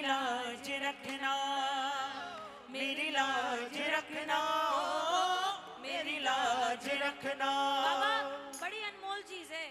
लाज रखना, मेरी लाज रखना, मेरी लाज रखना। बाबा बड़ी अनमोल चीज है।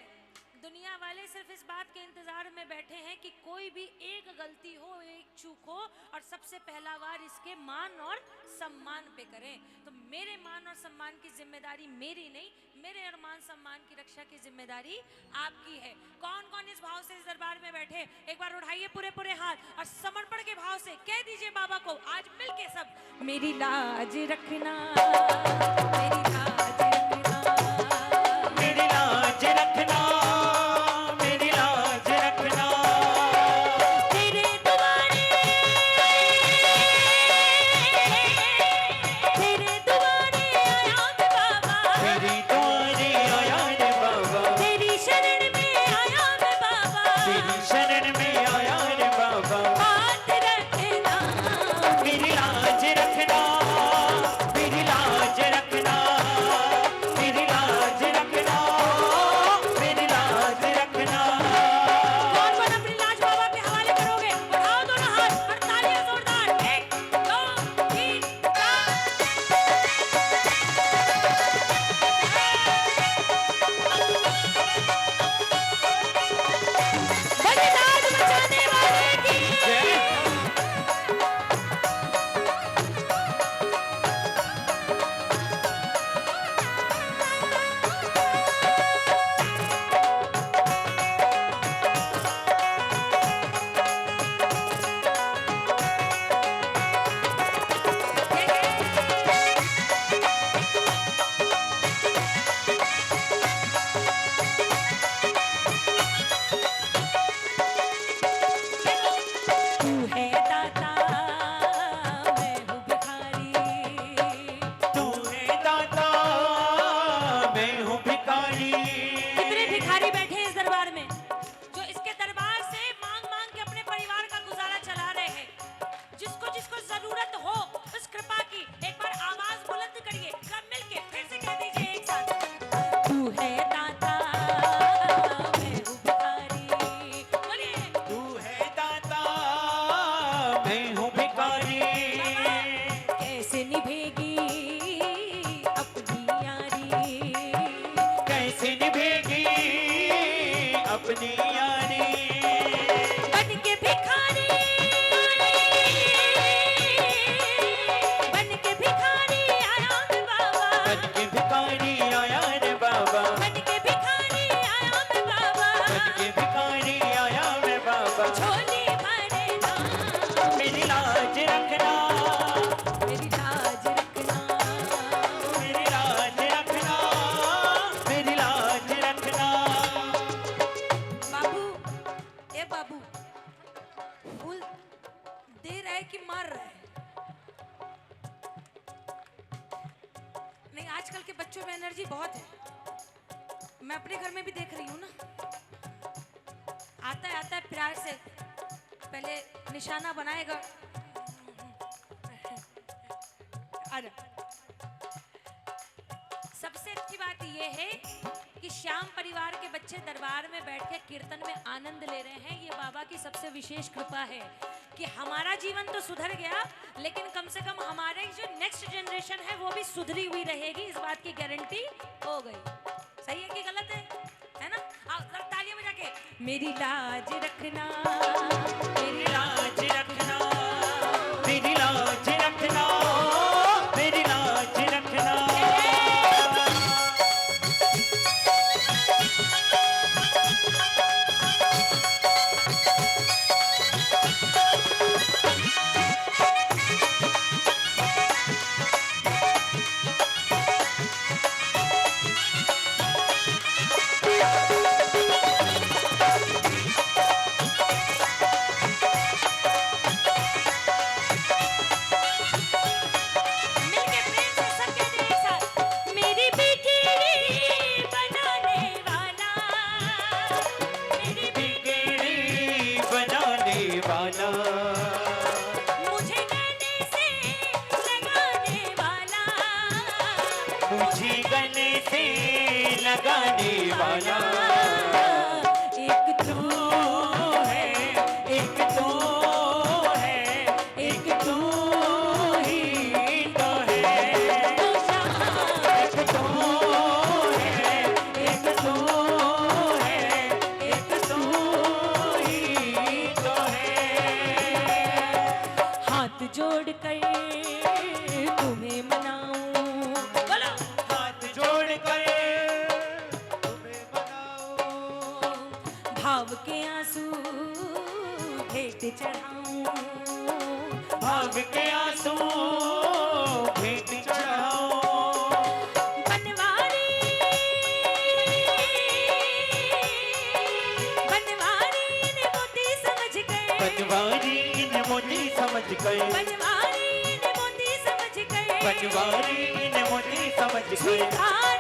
दुनिया वाले सिर्फ इस बात के इंतजार में बैठे हैं कि कोई भी एक गलती हो, एक चूक हो और सबसे पहला वार इसके मान और सम्मान पे करें। तो मेरे मान और सम्मान की जिम्मेदारी मेरी नहीं, मेरे और मान सम्मान की रक्षा की जिम्मेदारी आपकी है। कौन कौन इस भाव से इस दरबार में बैठे, एक बार उठाइए पूरे पूरे हाथ और समर्पण के भाव से कह दीजिए बाबा को आज मिलके सब, मेरी लाज रखना, मेरी लाज रखना, मेरी लाज रखना, मेरी लाज रखना। तेरे दुआरे, तेरे दुआरे आया मैं बाबा, तेरी दुआरे आया रे बाबा, तेरी शरण में आया मैं बाबा, तेरी शरण में आया रे बाबा। हाथ रखना, मेरी लाज रखना, मेरी लाज रखना, मेरी लाज रखना, मेरी लाज रखना। कौन कौन अपनी लाज बाबा के हवाले करोगे? उठाओ दोनों हाथ और तालियां जोरदार। 1 2 3 बड़ी लाज बचाने वाले की तू है दाता, मैं हूँ भिखारी। तू है दाता, मैं हूँ भिखारी। कितने भिखारी बैठे हैं इस दरबार में जो इसके दरबार से मांग मांग के अपने परिवार का गुजारा चला रहे हैं। जिसको जिसको जरूरत हो उस कृपा की एक बार आवाज बुलंद करिए, सब मिलके फिर से कह दीजिए एक साथ, तू है दाता, मैं हूँ भिखारी। बोलिए तू है दाता, मैं हूँ भिखारी। कैसे निभेगी अपनी यारी, कैसे निभेगी अपनी यारी। बन के भिखारी, बन के भिखारी आया मैं बाबा, बन के भिखारी आया रे बाबा, बन के भिखारी आया मैं बाबा, बन के भिखारी आया मैं बाबा। झोली भरना, मेरी लाज रखना, मेरी लाज रखना, मेरी लाज रखना, मेरी लाज रखना। बाबू ए बाबू, फूल दे रहा है कि मार रहा है? नहीं, आजकल के बच्चों में एनर्जी बहुत है, मैं अपने घर में भी देख रही हूँ ना। आता है प्यार से, पहले निशाना बनाएगा। अरे सबसे अच्छी बात यह है कि श्याम परिवार के बच्चे दरबार में बैठ के कीर्तन में आनंद ले रहे हैं। ये बाबा की सबसे विशेष कृपा है कि हमारा जीवन तो सुधर गया, लेकिन कम से कम हमारे जो नेक्स्ट जनरेशन है वो भी सुधरी हुई रहेगी, इस बात की गारंटी हो गई। सही है कि गलत है ना? आओ जरा तालियां बजा के, मेरी लाज रखना, मेरी लाज रखना, मेरी लाज रखना, मेरी लाज रखना। मिलके प्रेम से सब कहते हैं एक साथ, मेरी बिगड़ी बनाने वाला, मेरी बिगड़ी बनाने वाला, मुझे गले से लगाने वाला, मुझे गले से लगाने वाला। एक तू है, एक तो है, भाव के आंसू भेंट चढ़ाऊं, भाव के आंसू भेंट चढ़ाओ। बनवारी बनवारी ने मोती समझ गए, बनवारी ने मोती समझ गए, बनवारी ने मोती समझ गए, बनवारी ने मोती समझ गए। स्वीकार